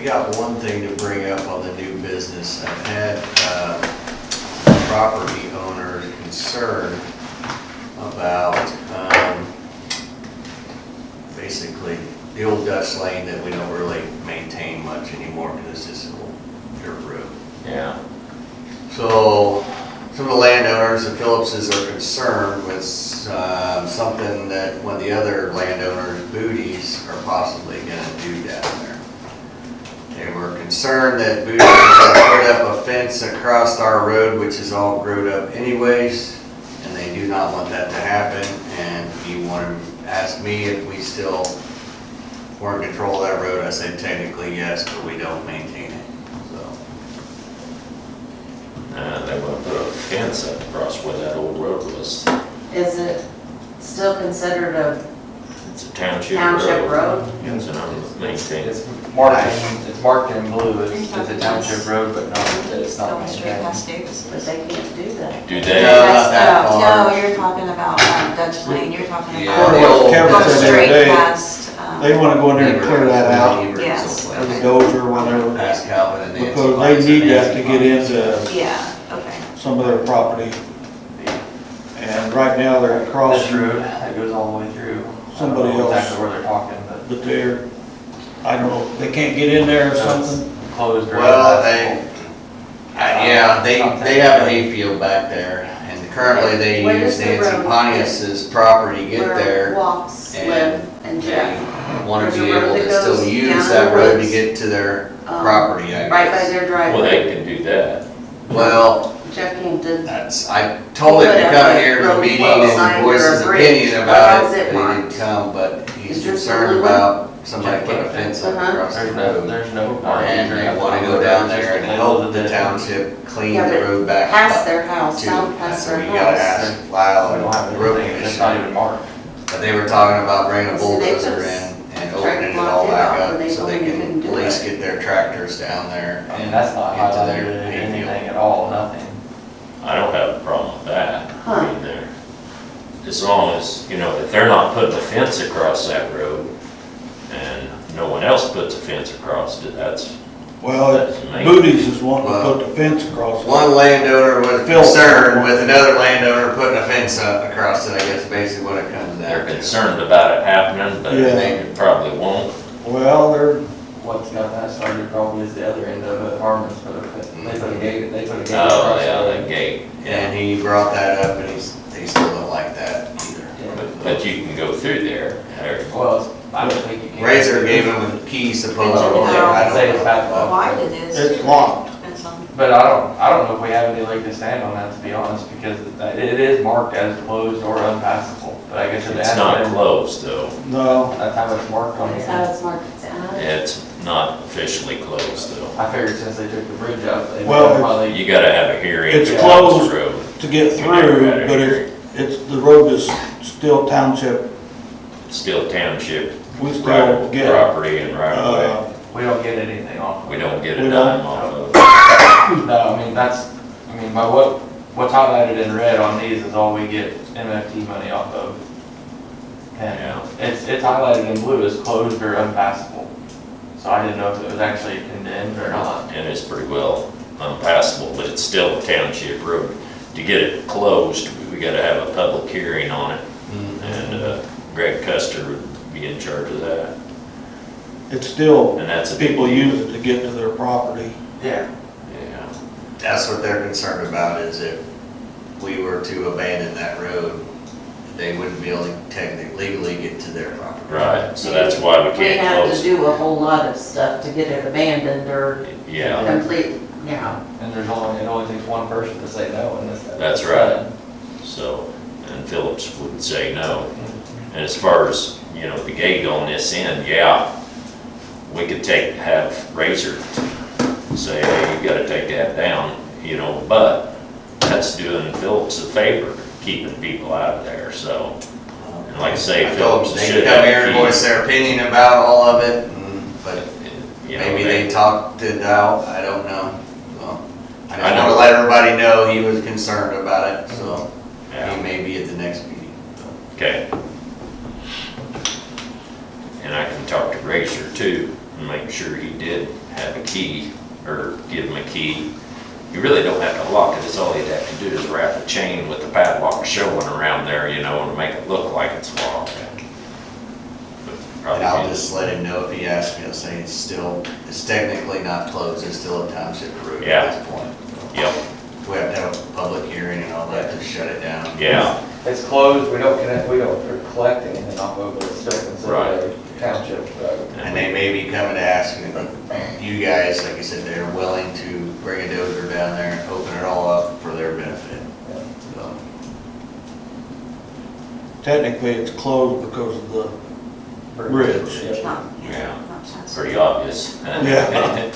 I got one thing to bring up on the new business. I've had property owners concerned about basically the old Dutch Lane that we don't really maintain much anymore because it's just an old dirt road. Yeah. So some of the landowners, the Phillipses, are concerned with something that one of the other landowners, Booties, are possibly gonna do down there. They were concerned that Booties was gonna put up a fence across our road, which is all growed up anyways, and they do not want that to happen, and he wanted to ask me if we still were in control of that road. I said technically yes, but we don't maintain it, so. They want to put a fence up across where that old road was. Is it still considered a It's a township township road? It's an unmaintained. It's marked in blue, it's a township road, but no, it's not Going straight past maintained. Davis. But they can't do that. Do No, they? not that far. No, you're talking about Dutch Lane, you're talking Yeah, about the old- Kevin going said the other straight day, past. they wanna go in there and clear that out Yes. with a dozer or whatever, Past Calvin and Nancy. because they need that to get into Yeah, okay. some of their property. And right now they're This crossing, road that goes all the way through. Somebody I don't know else. exactly where they're talking, but but they're, I don't know, they can't get in there or something. closed road. Well, yeah, they have a hayfield back there, and currently they Where use does the Nancy road Pontius's property to get Where there. Walks, and live, and They Jeff. want There's to a be road able that to goes still use down that the road to woods, get to their um, property, I Right by guess. their Well, they driveway. can do that. Well, Jeff came to, I told him to come here to the meeting and voice his opinion about it, but he didn't come, but he's Is this the concerned blue one? about somebody putting a fence up Uh-huh. across the road. There's no. And they wanna go down there and help the township clean Yeah, the but road back past up. their house, too. down past So their you gotta house. ask We Lyle don't have and the road anything, it's not even commissioner. marked. But they were talking about bringing a See, they bulldozer just in and tried to opening it block all it back off, up and they so told they me you can couldn't do at least it. get their tractors down there I mean, and that's not into their highlighted in hayfield. anything at all, nothing. I don't have a problem with that. Huh. I mean, as long as, if they're not putting a fence across that road and no one else puts a fence across it, that's Well, me. Booties is wanting to Well, put the fence across. One landowner was Phil- concerned with another landowner putting a fence up across it, I guess basically what it comes They're down to. concerned about it happening, but Yeah. they probably won't. Well, they're, What's got that started probably is the other end of it, Harmon's they put a gate, they put a gate. Oh, across yeah, the the road. gate. And he brought that up and they still don't like that either. Yeah. But you can go through there. Well, I don't think you can. Razor gave him a key supposedly, Oh, I Say don't it's know. back Wide it is. it's too. locked. Depends on. But I don't know if we have any leg to stand on that, to be honest, because it is marked as closed or unpassable, but I guess it It's has not been. closed though. No, That's how it's marked on That's how here. it's marked down. It's not officially closed though. I figured since they took the bridge out, they Well, probably. You gotta have a hearing. It's on closed. the road. to get We never through, had a but hearing. it's, the road is still township. Still township, We still private get, property and right of way. We don't get anything off of We it. don't get we a don't. dime off of it. No, I mean, by what's highlighted in red on these is all we get MFT money off of. And Yeah. it's highlighted in blue as closed or unpassable. So I didn't know if it was actually condemned or not. And it's pretty well unpassable, but it's still a township road. To get it closed, we gotta have a public hearing on it. And Greg Custer would be in charge of that. it's still, And that's a big people deal. use it to get to their property. Yeah. Yeah. That's what they're concerned about, is if we were to abandon that road, they wouldn't be able to technically legally get to their property. Right, so that's why we We can't have to close it. do a whole lot of stuff to get it abandoned or Yeah, complete, yeah. And it only takes one person to say no in this. That's right. so, and Phillips would say no. And as far as, the gate on this end, yeah, we could have Razor say, hey, you gotta take that down, but that's doing Phillips a favor, keeping people out of there, so. And like I say, I told Phillips them they should could come here have and voice keys. their opinion about all of it, but You know, maybe they talked it out, I don't know. So, I I just know. want to let everybody know he was concerned about it, so Yeah. he may be at the next meeting. Okay. And I can talk to Razor too. I and make sure he did have a key, or give him a key. You really don't have to lock it, it's all you'd have to do is wrap a chain with the padlock showing around there, you know, to make it look like it's locked. But And probably I'll be- just let him know if he asks me, I'll say it's technically not closed, it's still a township road Yeah. at this point. Yep, We have to have a public hearing and all that to shut it down. yeah, It's closed, we don't collect anything off of it, it's still Right. considered a township road. And they may be coming to ask you guys, like I said, they're willing to bring a dozer down there and open it all up for their benefit. So, Technically, it's closed because of the bridge. Yep. Not, yeah, not sensitive. pretty obvious. Yeah.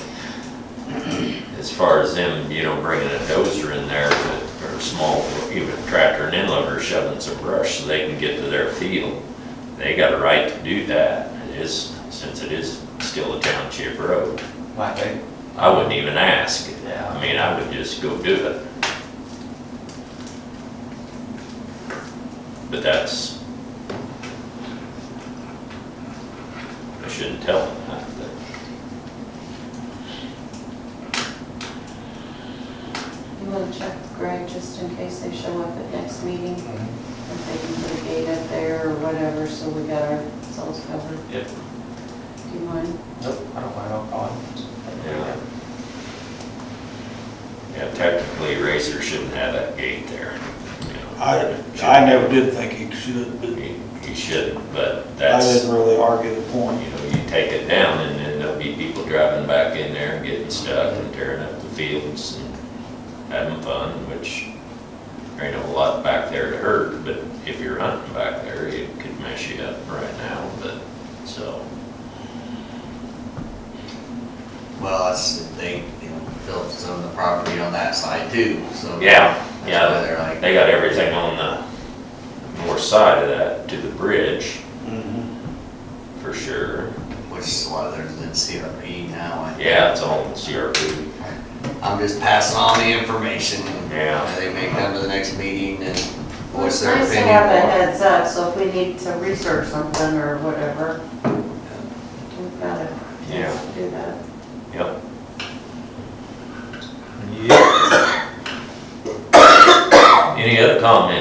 As far as them, you know, bringing a dozer in there, or a small, even tractor and end loader shoving some brush so they can get to their field, they got a right to do that. It is, since it is still a township road. Might be. I wouldn't even ask. Yeah. I mean, I would just go do it. But that's, I shouldn't tell them that, but You wanna check with Greg just in case they show up at next meeting? Mhm. If they can put a gate up there or whatever, so we got ourselves covered. Yep. Do you mind? Nope, I don't mind, I'll call him. Yeah. Yeah, technically Racer shouldn't have that gate there. you know. I never did think he should, but He shouldn't, but I that's, didn't really argue the point. you know, you take it down and then there'll be people driving back in there and getting stuck and tearing up the fields and having fun, which there ain't a lot back there to hurt, but if you're hunting back there, it could mess you up right now, but, so. well, that's, they, you know, Phillips own the property on that side too, so. Yeah, That's yeah. why they're like, They got everything on the north side of that to the bridge, Mhm. for sure. which a lot of theirs is in CRP now. Yeah, it's all in CRP. I'm just passing on the information. Yeah. They may come to the next meeting and Well, voice it's their nice to opinion. have a heads up, so if we need to research something or whatever, we've got a chance to do that. Yep. Any other comments?